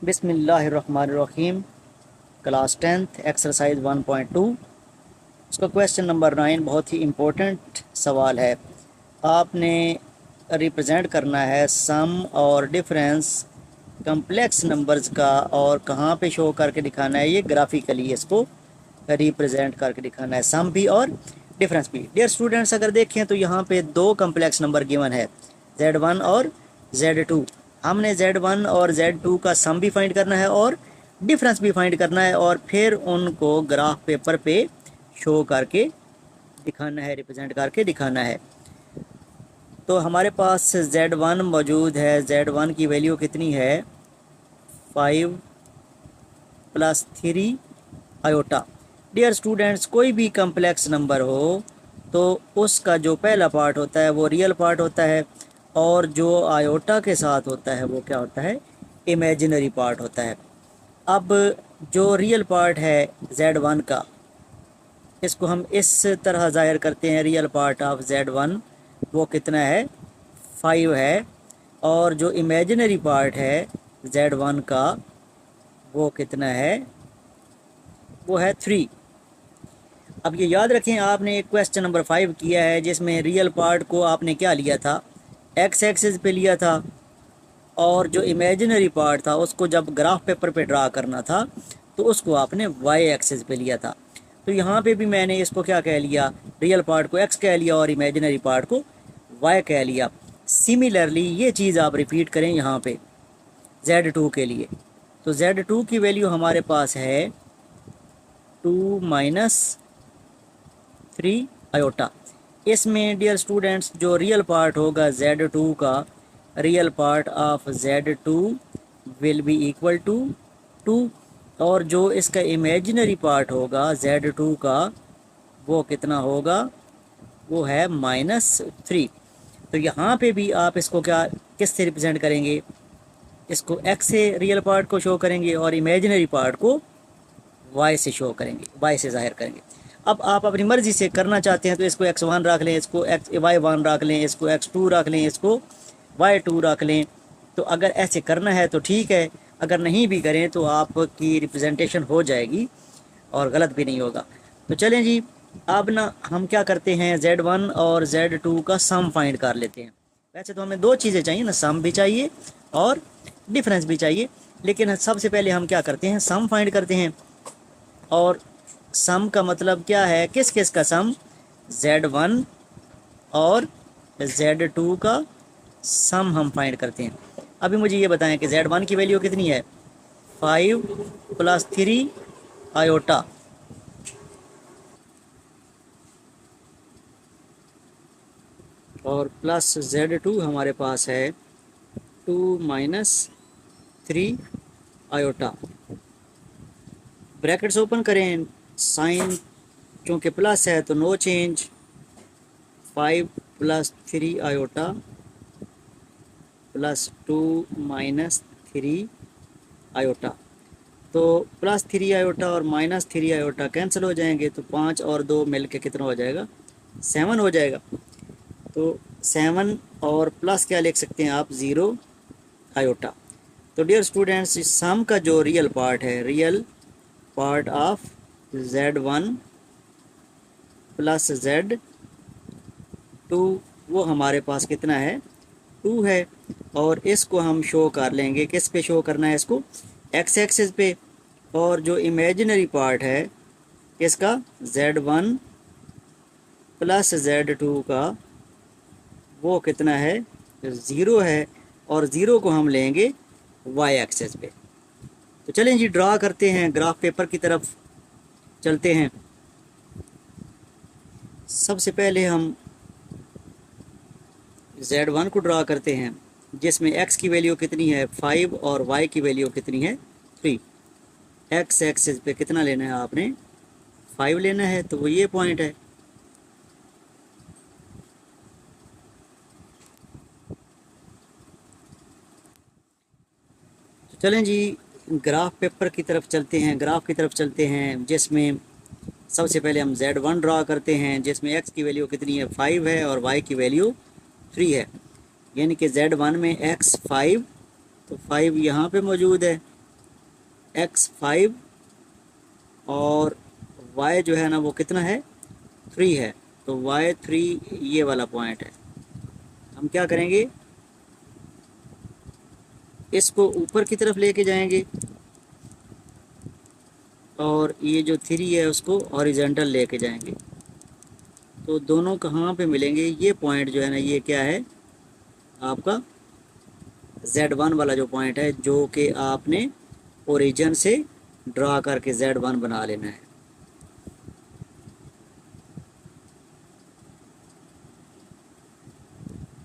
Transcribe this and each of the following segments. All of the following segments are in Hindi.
बिस्मिल्लाहिर्रहमानिर्रहीम। Class 10th exercise 1.2। उसका क्वेश्चन नंबर 9 बहुत ही इम्पोर्टेंट सवाल है। आपने रिप्रेजेंट करना है सम और डिफरेंस कम्प्लेक्स नंबर्स का, और कहाँ पे शो करके दिखाना है, ये ग्राफिकली इसको रिप्रेजेंट करके दिखाना है, सम भी और डिफरेंस भी। डियर स्टूडेंट्स, अगर देखें तो यहाँ पे दो कम्प्लेक्स नंबर गिवन है, Z1 और Z2। हमने Z1 और Z2 का सम भी फाइंड करना है और डिफरेंस भी फाइंड करना है, और फिर उनको ग्राफ पेपर पे शो करके दिखाना है, रिप्रेजेंट करके दिखाना है। तो हमारे पास Z1 मौजूद है। Z1 की वैल्यू कितनी है? 5 + 3 आयोटा। डियर स्टूडेंट्स, कोई भी कम्प्लेक्स नंबर हो तो उसका जो पहला पार्ट होता है वो रियल पार्ट होता है, और जो आयोटा के साथ होता है वो क्या होता है? इमेजिनरी पार्ट होता है। अब जो रियल पार्ट है Z1 का, इसको हम इस तरह ज़ाहिर करते हैं। रियल पार्ट ऑफ Z1 वो कितना है? 5 है। और जो इमेजिनरी पार्ट है Z1 का वो कितना है? वो है 3। अब ये याद रखें, आपने एक क्वेश्चन नंबर 5 किया है जिसमें रियल पार्ट को आपने क्या लिया था? एक्स एक्सिस पे लिया था, और जो इमेजिनरी पार्ट था उसको जब ग्राफ पेपर पे ड्रा करना था तो उसको आपने वाई एक्सिस पे लिया था। तो यहाँ पे भी मैंने इसको क्या कह लिया? रियल पार्ट को एक्स कह लिया और इमेजिनरी पार्ट को वाई कह लिया। सिमिलरली ये चीज़ आप रिपीट करें यहाँ पे Z2 के लिए। तो Z2 की वैल्यू हमारे पास है 2 - 3 आयोटा। इसमें डियर स्टूडेंट्स जो रियल पार्ट होगा Z2 का, real part of Z2 will be equal to 2, और जो इसका इमेजिनरी पार्ट होगा Z2 का वो कितना होगा? वो है -3। तो यहाँ पे भी आप इसको क्या किस से रिप्रेजेंट करेंगे? इसको x से रियल पार्ट को शो करेंगे और इमेजिनरी पार्ट को y से शो करेंगे, y से ज़ाहिर करेंगे। अब आप अपनी मर्ज़ी से करना चाहते हैं तो इसको x1 रख लें, इसको y1 रख लें, इसको x2 रख लें, इसको y2 रख लें। तो अगर ऐसे करना है तो ठीक है, अगर नहीं भी करें तो आपकी रिप्रेजेंटेशन हो जाएगी और गलत भी नहीं होगा। तो चलें जी, अब ना हम क्या करते हैं, Z1 और Z2 का सम फाइंड कर लेते हैं। वैसे तो हमें दो चीज़ें चाहिए ना, सम भी चाहिए और डिफरेंस भी चाहिए, लेकिन सबसे पहले हम क्या करते हैं? सम फाइंड करते हैं। और सम का मतलब क्या है? किस किस का सम? Z1 और Z2 का सम हम फाइंड करते हैं। अभी मुझे ये बताएं कि Z1 की वैल्यू कितनी है? 5 + 3 आयोटा, और प्लस Z2 हमारे पास है 2 - 3 आयोटा। ब्रैकेट्स ओपन करें, साइन चूँकि प्लस है तो no change. 5 + 3 iota plus 2 - 3 iota. तो +3 आयोटा और -3 आयोटा कैंसिल हो जाएंगे, तो 5 और 2 मिल के कितना हो जाएगा? 7 हो जाएगा। तो 7 और प्लस क्या लिख सकते हैं आप? 0 आयोटा। तो डियर स्टूडेंट्स, इस सम का जो रियल पार्ट है, real part of Z1 + Z2, वो हमारे पास कितना है? 2 है। और इसको हम शो कर लेंगे, किस पे शो करना है इसको? एक्स एक्सिस पे। और जो इमेजिनरी पार्ट है इसका, Z1 + Z2 का, वो कितना है? 0 है। और 0 को हम लेंगे वाई एक्सिस पे। तो चलें जी, ड्रा करते हैं, ग्राफ पेपर की तरफ चलते हैं। सबसे पहले हम Z1 को ड्रा करते हैं, जिसमें x की वैल्यू कितनी है? 5, और y की वैल्यू कितनी है? 3। x एक्सिस पे कितना लेना है आपने? 5 लेना है, तो वो ये पॉइंट है। तो चलें जी, ग्राफ पेपर की तरफ चलते हैं, ग्राफ की तरफ चलते हैं, जिसमें सबसे पहले हम Z1 ड्रा करते हैं, जिसमें x की वैल्यू कितनी है? 5 है, और y की वैल्यू 3 है। यानी कि Z1 में x 5, तो 5 यहाँ पे मौजूद है, x 5 और y जो है ना वो कितना है 3 है, तो y 3 ये वाला पॉइंट है। हम क्या करेंगे, इसको ऊपर की तरफ लेके जाएंगे और ये जो 3 है उसको हॉरिजॉन्टल लेके जाएंगे। तो दोनों कहाँ पे मिलेंगे, ये पॉइंट जो है ना ये क्या है आपका Z1 वाला जो पॉइंट है, जो कि आपने ओरिजिन से ड्रा करके Z1 बना लेना है।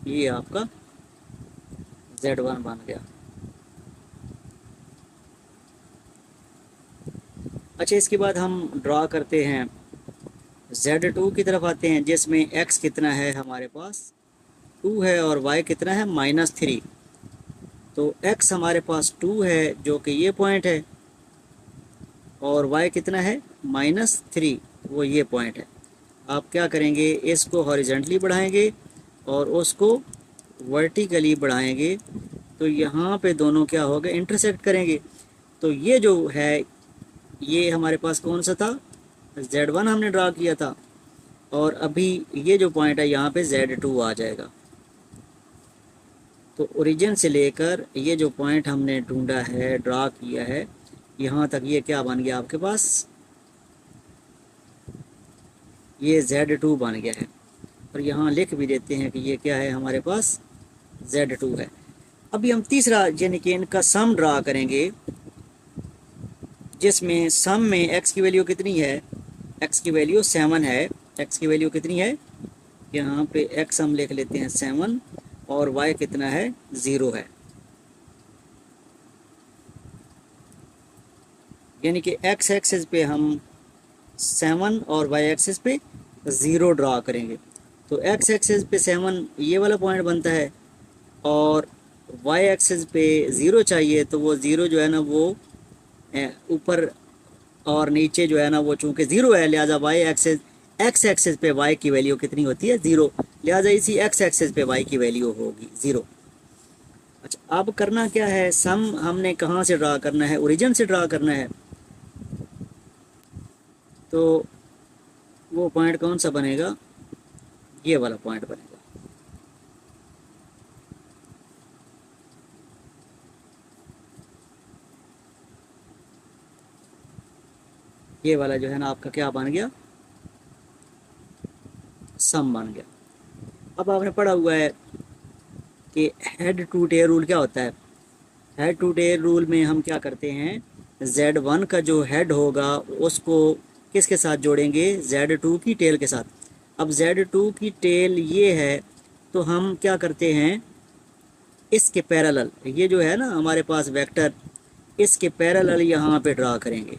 ये आपका Z1 बन गया। अच्छा, इसके बाद हम ड्रा करते हैं Z2 की तरफ आते हैं, जिसमें x कितना है हमारे पास 2 है और y कितना है -3। तो x हमारे पास 2 है जो कि ये पॉइंट है, और y कितना है -3, वो ये पॉइंट है। आप क्या करेंगे, इसको हॉरिजॉन्टली बढ़ाएंगे और उसको वर्टिकली बढ़ाएंगे, तो यहाँ पे दोनों क्या होगा इंटरसेक्ट करेंगे। तो ये जो है ये हमारे पास कौन सा था, Z1 हमने ड्रा किया था, और अभी ये जो पॉइंट है यहाँ पे Z2 आ जाएगा। तो ओरिजिन से लेकर ये जो पॉइंट हमने ढूंढा है, ड्रा किया है, यहाँ तक ये क्या बन गया आपके पास, ये Z2 बन गया है। और यहाँ लिख भी देते हैं कि ये क्या है हमारे पास Z2 है। अभी हम तीसरा यानी कि इनका सम ड्रा करेंगे, जिसमें सम में x की वैल्यू कितनी है, x की वैल्यू 7 है। x की वैल्यू कितनी है, यहाँ पे x हम लिख लेते हैं 7 और y कितना है 0 है। यानी कि x एक्सिस पे हम 7 और y एक्सिस पे 0 ड्रा करेंगे। तो x एक्सिस पे 7 ये वाला पॉइंट बनता है और y एक्सिस पे 0 चाहिए, तो वो 0 जो है ना वो ऊपर और नीचे जो है ना वो चूंकि 0 है, लिहाजा y एक्सिस x एक्सिस पे y की वैल्यू कितनी होती है 0, लिहाजा इसी x एक्सिस पे y की वैल्यू होगी 0। अच्छा, अब करना क्या है, सम हमने कहाँ से ड्रा करना है, ओरिजिन से ड्रा करना है। तो वो पॉइंट कौन सा बनेगा, ये वाला पॉइंट बनेगा। ये वाला जो है ना आपका क्या बन गया, सम बन गया। अब आपने पढ़ा हुआ है कि हेड टू टेल रूल क्या होता है। हेड टू टेल रूल में हम क्या करते हैं, Z1 का जो हेड होगा उसको किसके साथ जोड़ेंगे, Z2 की टेल के साथ। अब Z2 की टेल ये है, तो हम क्या करते हैं, इसके पैरेलल ये जो है ना हमारे पास वेक्टर, इसके पैरेलल यहाँ पे ड्रा करेंगे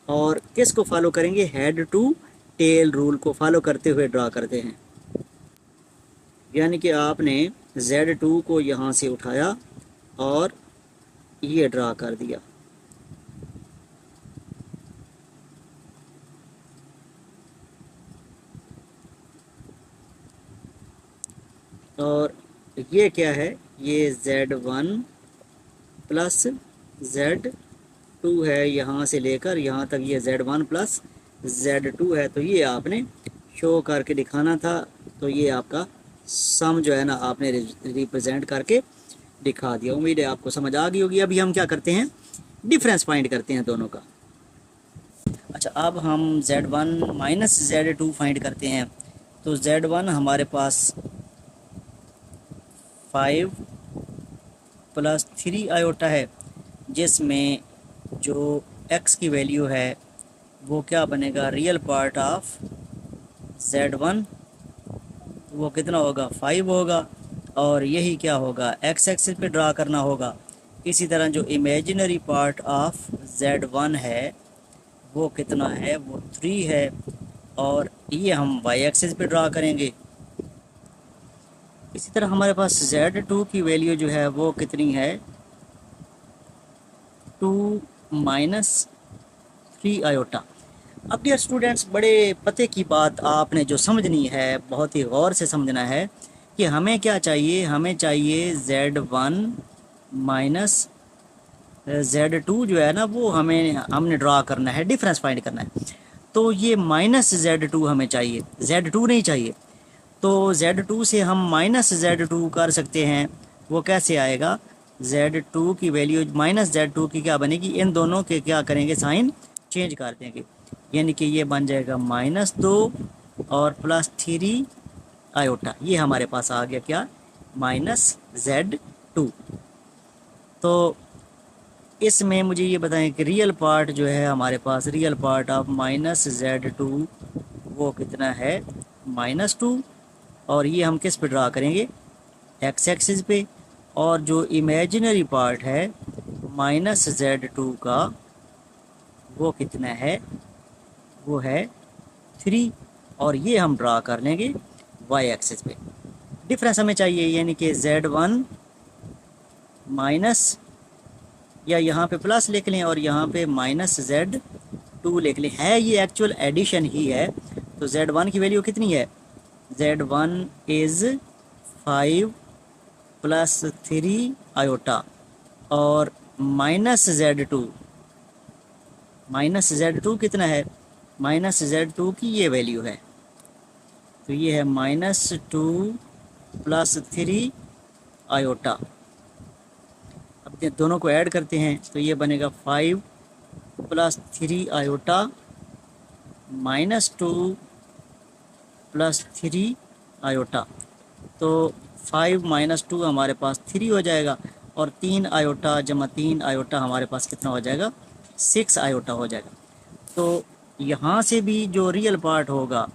और किसको फॉलो करेंगे, हेड टू टेल रूल को फॉलो करते हुए ड्रा करते हैं। यानी कि आपने Z2 को यहाँ से उठाया और ये ड्रा कर दिया, और ये क्या है, ये Z1 प्लस Z2 है, यहाँ से लेकर यहाँ तक ये Z1 प्लस Z2 है। तो ये आपने शो करके दिखाना था। तो ये आपका सम जो है ना आपने रिप्रेजेंट करके दिखा दिया। उम्मीद है आपको समझ आ गई होगी। अभी हम क्या करते हैं, डिफरेंस फाइंड करते हैं दोनों का। अच्छा, अब हम Z1 माइनस Z2 फाइंड करते हैं। तो Z1 हमारे पास 5 प्लस 3 आयोटा है, जिसमें जो x की वैल्यू है वो क्या बनेगा, रियल पार्ट ऑफ Z1, वो कितना होगा 5 होगा, और यही क्या होगा x एक्सिस पे ड्रा करना होगा। इसी तरह जो इमेजिनरी पार्ट ऑफ Z1 है वो कितना है, वो 3 है, और ये हम y एक्सिस पे ड्रा करेंगे। इसी तरह हमारे पास Z2 की वैल्यू जो है वो कितनी है, 2 माइनस 3 आयोटा। अब डियर स्टूडेंट्स, बड़े पते की बात आपने जो समझनी है, बहुत ही गौर से समझना है कि हमें क्या चाहिए, हमें चाहिए Z1 माइनस Z2 जो है ना वो हमने ड्रा करना है, डिफरेंस फाइंड करना है। तो ये -Z2 हमें चाहिए, Z2 नहीं चाहिए। तो Z2 से हम -Z2 कर सकते हैं। वो कैसे आएगा? Z2 की वैल्यू -Z2 की क्या बनेगी, इन दोनों के क्या करेंगे, साइन चेंज कर देंगे। यानी कि ये बन जाएगा -2 और +3 आयोटा। ये हमारे पास आ गया क्या, -Z2। तो इसमें मुझे ये बताएं कि रियल पार्ट जो है हमारे पास, रियल पार्ट ऑफ -Z2 वो कितना है, -2। और ये हम किस पे ड्रा करेंगे, एक्स एक्सिस पे। और जो इमेजिनरी पार्ट है -Z2 का वो कितना है, वो है 3। और ये हम ड्रा कर लेंगे वाई एक्सिस पे। डिफरेंस हमें चाहिए, यानी कि Z1 माइनस, या यहाँ पे प्लस लिख लें और यहाँ पे -Z2 लिख लें। है ये एक्चुअल एडिशन ही है। तो Z1 की वैल्यू कितनी है, Z1 इज़ 5 + 3 आयोटा, और -Z2 कितना है, -Z2 की ये वैल्यू है। तो ये है -2 + 3 आयोटा। अब दोनों को ऐड करते हैं तो ये बनेगा 5 + 3 आयोटा -2 + 3 आयोटा। तो 5 - 2 हमारे पास 3 हो जाएगा, और 3 आयोटा जमा 3 आयोटा हमारे पास कितना हो जाएगा, 6 आयोटा हो जाएगा। तो यहाँ से भी जो रियल पार्ट होगा,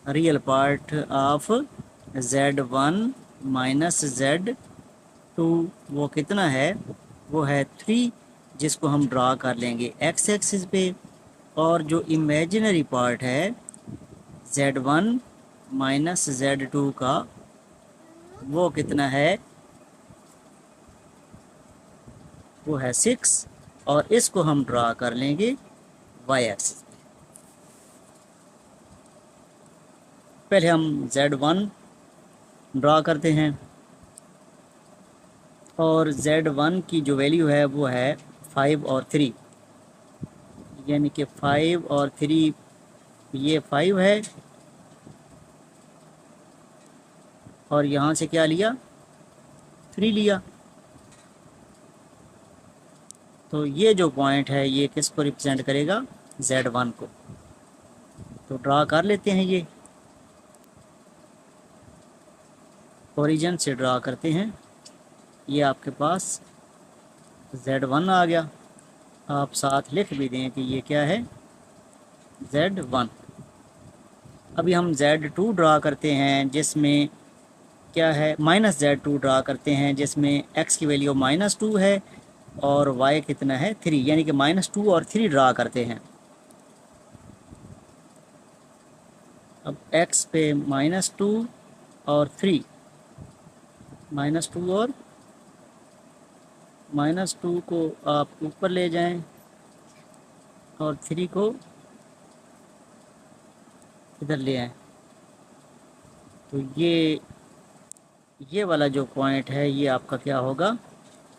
real part of Z1 - Z2 वो कितना है, वो है 3, जिसको हम ड्रा कर लेंगे एक्स एक्सिस पे। और जो इमेजिनरी पार्ट है Z1 - Z2 का वो कितना है, वो है 6, और इसको हम ड्रा कर लेंगे वाई एक्सिस पे। पहले हम Z1 ड्रा करते हैं, और Z1 की जो वैल्यू है वो है 5 और 3, यानी कि 5 और 3, ये 5 है, और यहाँ से क्या लिया, 3 लिया। तो ये जो पॉइंट है ये किसको रिप्रेजेंट करेगा, Z1 को। तो ड्रा कर लेते हैं, ये ओरिजिन से ड्रा करते हैं। ये आपके पास Z1 आ गया। आप साथ लिख भी दें कि ये क्या है, Z1। अभी हम Z2 ड्रा करते हैं, जिसमें क्या है, -Z2 ड्रा करते हैं, जिसमें x की वैल्यू -2 है और y कितना है, 3, यानी कि -2 और 3 ड्रा करते हैं। अब x पे -2 और 3, -2 और -2 को आप ऊपर ले जाएं, और 3 को इधर ले आएं। तो ये वाला जो पॉइंट है ये आपका क्या होगा,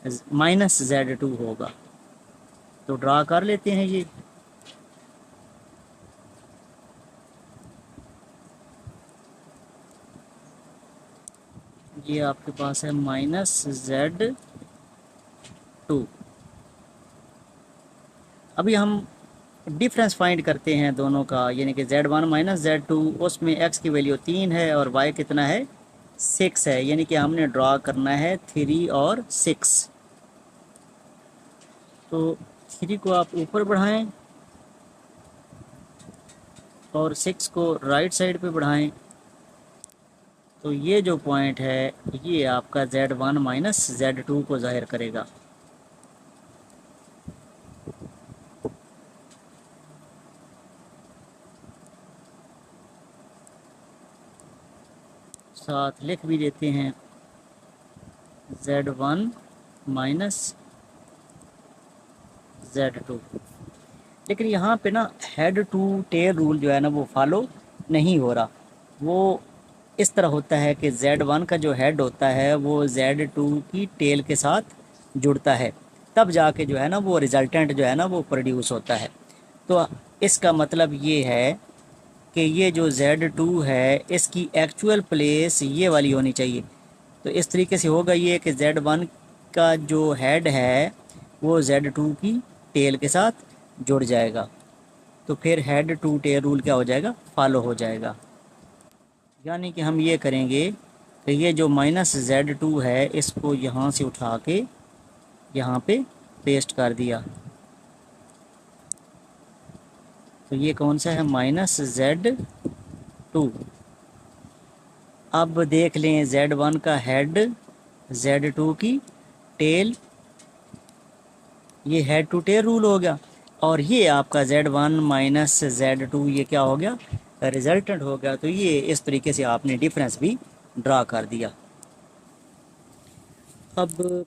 -Z2 होगा। तो ड्रा कर लेते हैं ये। ये आपके पास है -Z2। अभी हम डिफरेंस फाइंड करते हैं दोनों का, यानी कि Z1 - Z2, उसमें x की वैल्यू 3 है और y कितना है, 6 है, यानी कि हमने ड्रा करना है 3 और 6। तो 3 को आप ऊपर बढ़ाएं और 6 को राइट साइड पे बढ़ाएं। तो ये जो पॉइंट है ये आपका Z1 - Z2 को ज़ाहिर करेगा। साथ लिख भी देते हैं Z1 - Z2। लेकिन यहाँ पे ना हेड टू टेल रूल जो है ना वो फॉलो नहीं हो रहा। वो इस तरह होता है कि Z1 का जो हेड होता है वो Z2 की टेल के साथ जुड़ता है, तब जाके जो है ना वो रिजल्टेंट जो है ना वो प्रोड्यूस होता है। तो इसका मतलब ये है कि ये जो Z2 है इसकी एक्चुअल प्लेस ये वाली होनी चाहिए। तो इस तरीके से होगा ये कि Z1 का जो हेड है वो Z2 की टेल के साथ जुड़ जाएगा, तो फिर हेड टू टेल रूल क्या हो जाएगा, फॉलो हो जाएगा। यानी कि हम ये करेंगे कि ये जो -Z2 है इसको यहाँ से उठा के यहाँ पे पेस्ट कर दिया, तो ये कौन सा है, -Z2। अब देख लें Z1 का हेड, Z2 की टेल, ये हेड टू टेल रूल हो गया। और ये आपका Z1 माइनस Z2 ये क्या हो गया, रिजल्टेंट हो गया। तो ये इस तरीके से आपने डिफरेंस भी ड्रा कर दिया। अब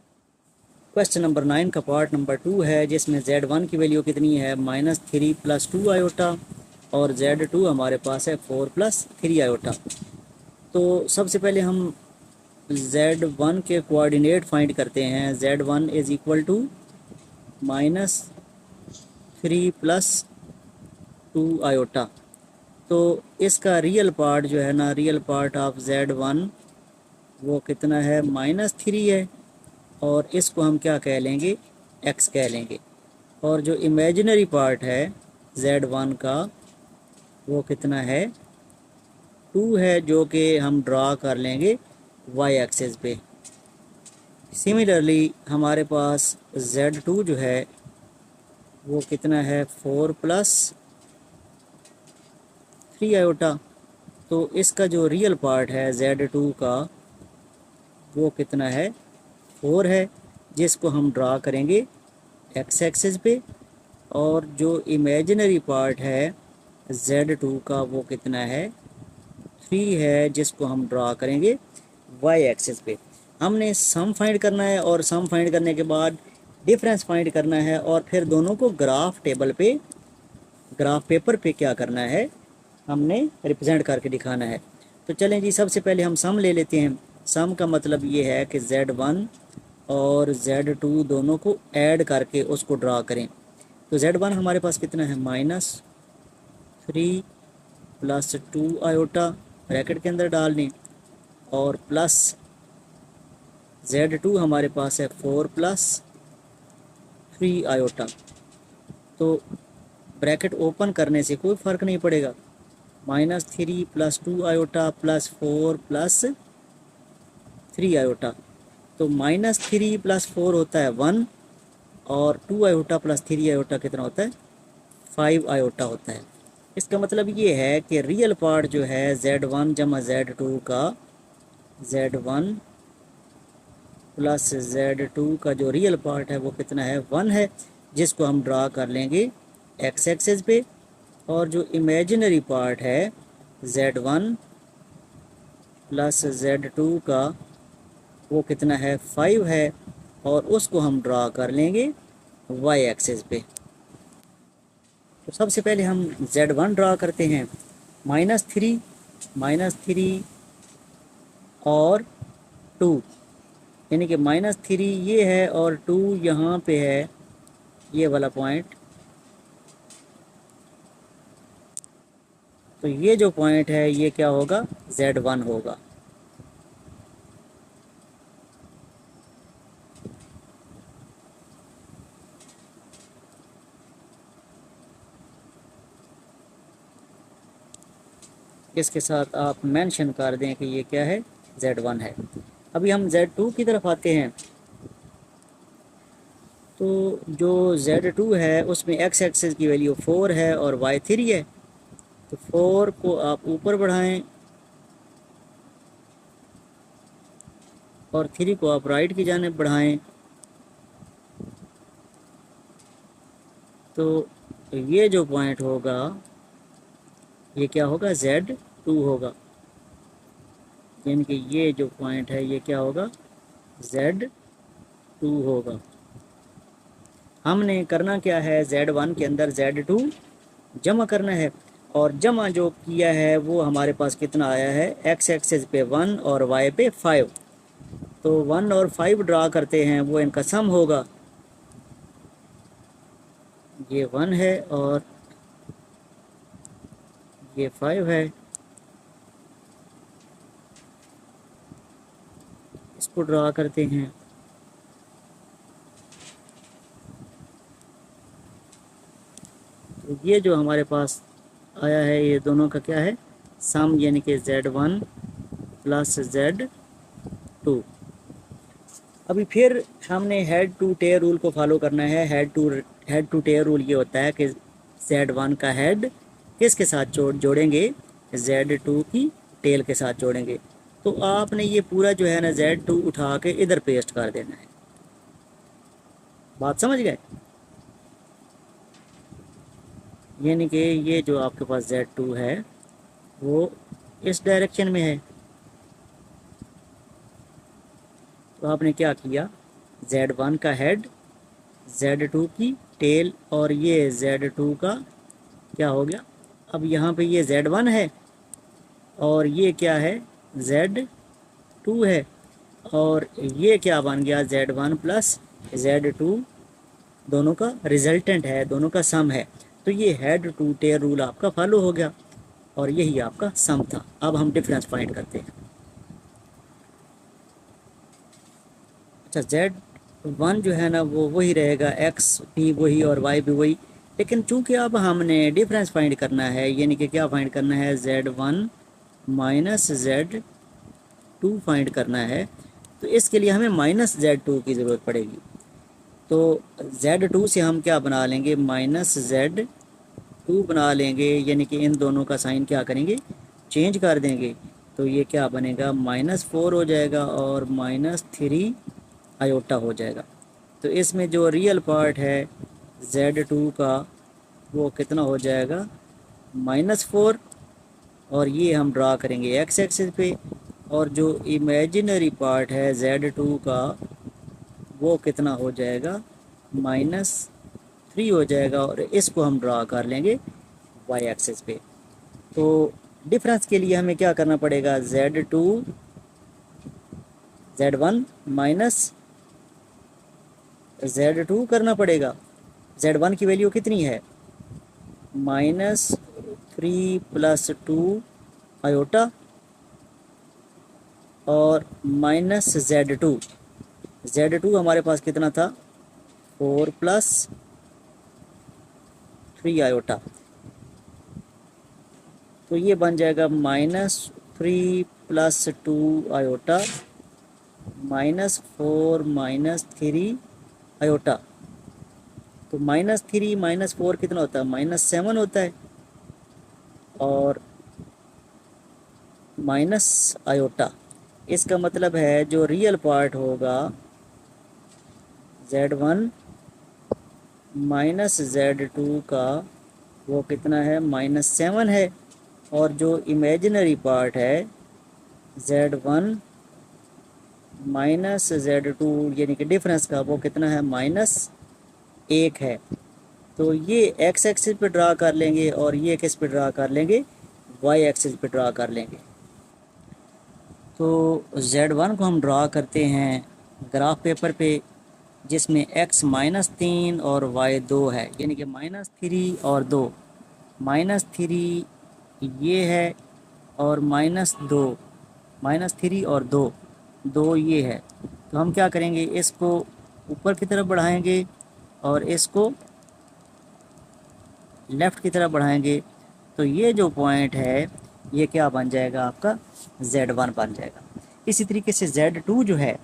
क्वेश्चन नंबर 9 का पार्ट नंबर 2 है, जिसमें Z1 की वैल्यू कितनी है, -3 + 2 आयोटा, और Z2 हमारे पास है 4 + 3 आयोटा। तो सबसे पहले हम Z1 के कोऑर्डिनेट फाइंड करते हैं। Z1 is equal to -3 + 2 iota. तो इसका रियल पार्ट जो है ना, रियल पार्ट ऑफ Z1 वो कितना है, -3 है, और इसको हम क्या कह लेंगे, x कह लेंगे। और जो इमेजिनरी पार्ट है Z1 का वो कितना है, 2 है, जो कि हम ड्रा कर लेंगे y एक्सिस पे। सिमिलरली हमारे पास Z2 जो है वो कितना है, 4 + 3 आयोटा। तो इसका जो रियल पार्ट है Z2 का वो कितना है, 4 है, जिसको हम ड्रा करेंगे x एक्सिस पे। और जो इमेजिनरी पार्ट है Z2 का वो कितना है, 3 है, जिसको हम ड्रा करेंगे y एक्सिस पे। हमने सम फाइंड करना है, और सम फाइंड करने के बाद डिफरेंस फाइंड करना है, और फिर दोनों को ग्राफ टेबल पे, ग्राफ पेपर पे क्या करना है, हमने रिप्रेजेंट करके दिखाना है। तो चलें जी, सबसे पहले हम सम ले लेते हैं। सम का मतलब ये है कि Z1 और Z2 दोनों को ऐड करके उसको ड्रा करें। तो Z1 हमारे पास कितना है, -3 + 2 आयोटा, ब्रैकेट के अंदर डाल लें, और प्लस Z2 हमारे पास है 4 + 3 आयोटा। तो ब्रैकेट ओपन करने से कोई फ़र्क नहीं पड़ेगा, -3 + 2 आयोटा + 4 + 3 आयोटा। तो -3 + 4 होता है 1, और 2 आयोटा + 3 आयोटा कितना होता है, 5 आयोटा होता है। इसका मतलब ये है कि रियल पार्ट जो है Z1 जमा Z2 का, Z1 + Z2 का जो रियल पार्ट है वो कितना है, 1 है, जिसको हम ड्रा कर लेंगे x एक्सिस पे। और जो इमेजिनरी पार्ट है Z1 + Z2 का वो कितना है, 5 है, और उसको हम ड्रा कर लेंगे y एक्सिस पे। तो सबसे पहले हम Z1 ड्रा करते हैं, -3 और 2, यानी कि -3 ये है और 2 यहाँ पे है, ये वाला पॉइंट। तो ये जो पॉइंट है ये क्या होगा, Z1 होगा। इसके साथ आप मेंशन कर दें कि ये क्या है, Z1 है। अभी हम Z2 की तरफ आते हैं। तो जो Z2 है उसमें x एक्सिस की वैल्यू 4 है और y 3 है। तो 4 को आप ऊपर बढ़ाएं और 3 को आप राइट की जानिब बढ़ाएं। तो ये जो पॉइंट होगा ये क्या होगा, Z2 होगा, यानी कि ये जो पॉइंट है ये क्या होगा, Z2 होगा। हमने करना क्या है, Z1 के अंदर Z2 जमा करना है, और जमा जो किया है वो हमारे पास कितना आया है, x एक्सिस पे 1 और y पे 5। तो 1 और 5 ड्रा करते हैं, वो इनका सम होगा। ये 1 है और ये 5 है। इसको ड्रा करते हैं। तो ये जो हमारे पास आया है ये दोनों का क्या है, सम, यानी कि Z1 प्लस Z2। अभी फिर हमने हेड टू टेल रूल को फॉलो करना है। हेड टू टेल रूल ये होता है कि Z1 का हेड किसके साथ जोड़ेंगे, Z2 की टेल के साथ जोड़ेंगे। तो आपने ये पूरा जो है ना Z2 उठा के इधर पेस्ट कर देना है। बात समझ गए? यानी कि ये जो आपके पास Z2 है वो इस डायरेक्शन में है। तो आपने क्या किया, Z1 का हेड, Z2 की टेल और ये Z2 का क्या हो गया। अब यहाँ पे ये Z1 है और ये क्या है, Z2 है, और ये क्या बन गया, Z1 प्लस Z2 दोनों का रिजल्टेंट है, दोनों का सम है। तो ये हेड टू टेल रूल आपका फॉलो हो गया और यही आपका सम था। अब हम डिफरेंस फाइंड करते हैं। अच्छा, Z1 जो है ना वो वही रहेगा, X भी वही और Y भी वही, लेकिन चूंकि अब हमने डिफरेंस फाइंड करना है, यानी कि क्या फाइंड करना है, Z1 माइनस Z2 फाइंड करना है। तो इसके लिए हमें माइनस Z2 की ज़रूरत पड़ेगी। तो Z2 से हम क्या बना लेंगे, माइनस Z2 बना लेंगे, यानी कि इन दोनों का साइन क्या करेंगे, चेंज कर देंगे। तो ये क्या बनेगा, -4 हो जाएगा और -3 आयोटा हो जाएगा। तो इसमें जो रियल पार्ट है Z2 का वो कितना हो जाएगा, -4, और ये हम ड्रा करेंगे एक्स एक्सिस पे। और जो इमेजिनरी पार्ट है Z2 का वो कितना हो जाएगा, -3 हो जाएगा, और इसको हम ड्रा कर लेंगे वाई एक्सिस पे। तो डिफरेंस के लिए हमें क्या करना पड़ेगा, Z1 माइनस Z2 करना पड़ेगा। Z1 की वैल्यू कितनी है, -3 + 2 आयोटा, और माइनस Z2 हमारे पास कितना था, 4 + 3 आयोटा। तो ये बन जाएगा -3 + 2 आयोटा, -4 -3 आयोटा। तो -3 -4 कितना होता है, -7 होता है, और माइनस आयोटा। इसका मतलब है जो रियल पार्ट होगा Z1 माइनस Z2 का वो कितना है, -7 है, और जो इमेजिनरी पार्ट है Z1 माइनस Z2 यानी कि डिफरेंस का वो कितना है, -1 है। तो ये एक्स एक्सिस पे ड्रा कर लेंगे और ये किस पे ड्रा कर लेंगे, वाई एक्सिस पे ड्रा कर लेंगे। तो Z1 को हम ड्रा करते हैं ग्राफ पेपर पे, जिसमें x -3 और y 2 है, यानी कि -3 और 2, -3 ये है और -2, -3 और 2, 2 ये है। तो हम क्या करेंगे, इसको ऊपर की तरफ बढ़ाएंगे और इसको लेफ़्ट की तरफ बढ़ाएंगे। तो ये जो पॉइंट है ये क्या बन जाएगा, आपका Z1 बन जाएगा। इसी तरीके से Z2 जो है,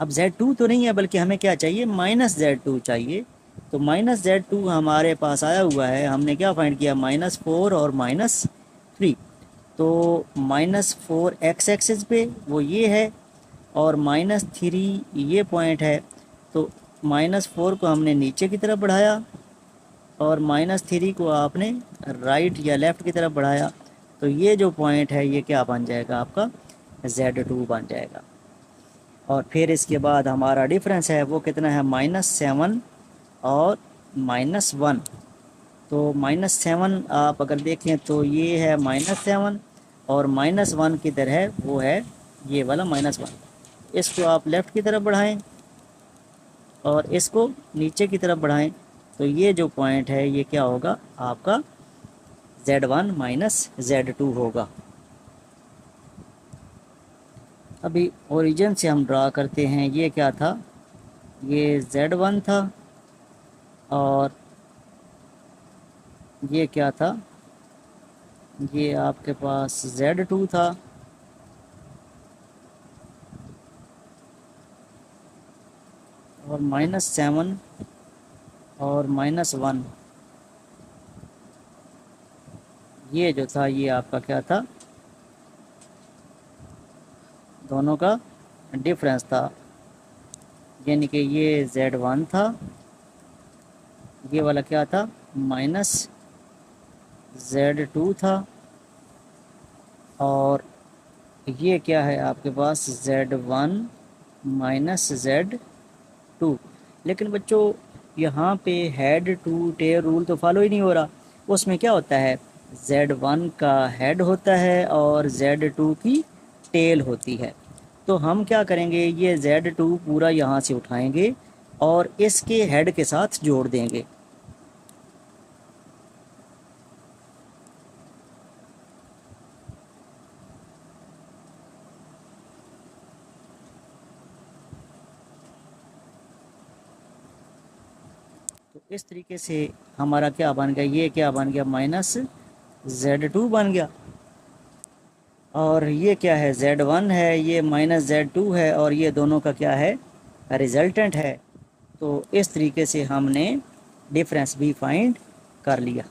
अब Z2 तो नहीं है बल्कि हमें क्या चाहिए, -Z2 चाहिए। तो -Z2 हमारे पास आया हुआ है, हमने क्या फाइंड किया, -4 और -3। तो -4 एक्स एक्सिस पे वो ये है और -3 ये पॉइंट है। तो -4 को हमने नीचे की तरफ बढ़ाया और -3 को आपने राइट या लेफ़्ट की तरफ बढ़ाया। तो ये जो पॉइंट है ये क्या बन जाएगा, आपका Z2 बन जाएगा। और फिर इसके बाद हमारा डिफरेंस है वो कितना है, -7 और -1। तो -7 आप अगर देखें तो ये है -7, और -1 किधर है, वो है ये वाला -1। इसको आप लेफ़्ट की तरफ बढ़ाएं और इसको नीचे की तरफ बढ़ाएं। तो ये जो पॉइंट है ये क्या होगा आपका Z1 माइनस Z2 होगा। अभी ओरिजिन से हम ड्रा करते हैं, ये क्या था, ये Z1 था और ये क्या था, ये आपके पास Z2 था और -7 और -1 ये जो था ये आपका क्या था, दोनों का डिफरेंस था, यानी कि ये Z1 था, ये वाला क्या था -Z2 था और ये क्या है आपके पास Z1 माइनस Z2। लेकिन बच्चों यहाँ पे हेड टू टेल रूल तो फॉलो ही नहीं हो रहा। उसमें क्या होता है, Z1 का हेड होता है और Z2 की टेल होती है। तो हम क्या करेंगे, ये Z2 पूरा यहाँ से उठाएंगे और इसके हेड के साथ जोड़ देंगे। तो इस तरीके से हमारा क्या बन गया, ये क्या बन गया -Z2 बन गया और ये क्या है Z1 है, ये -Z2 है और ये दोनों का क्या है रिजल्टेंट है। तो इस तरीके से हमने डिफरेंस भी फाइंड कर लिया।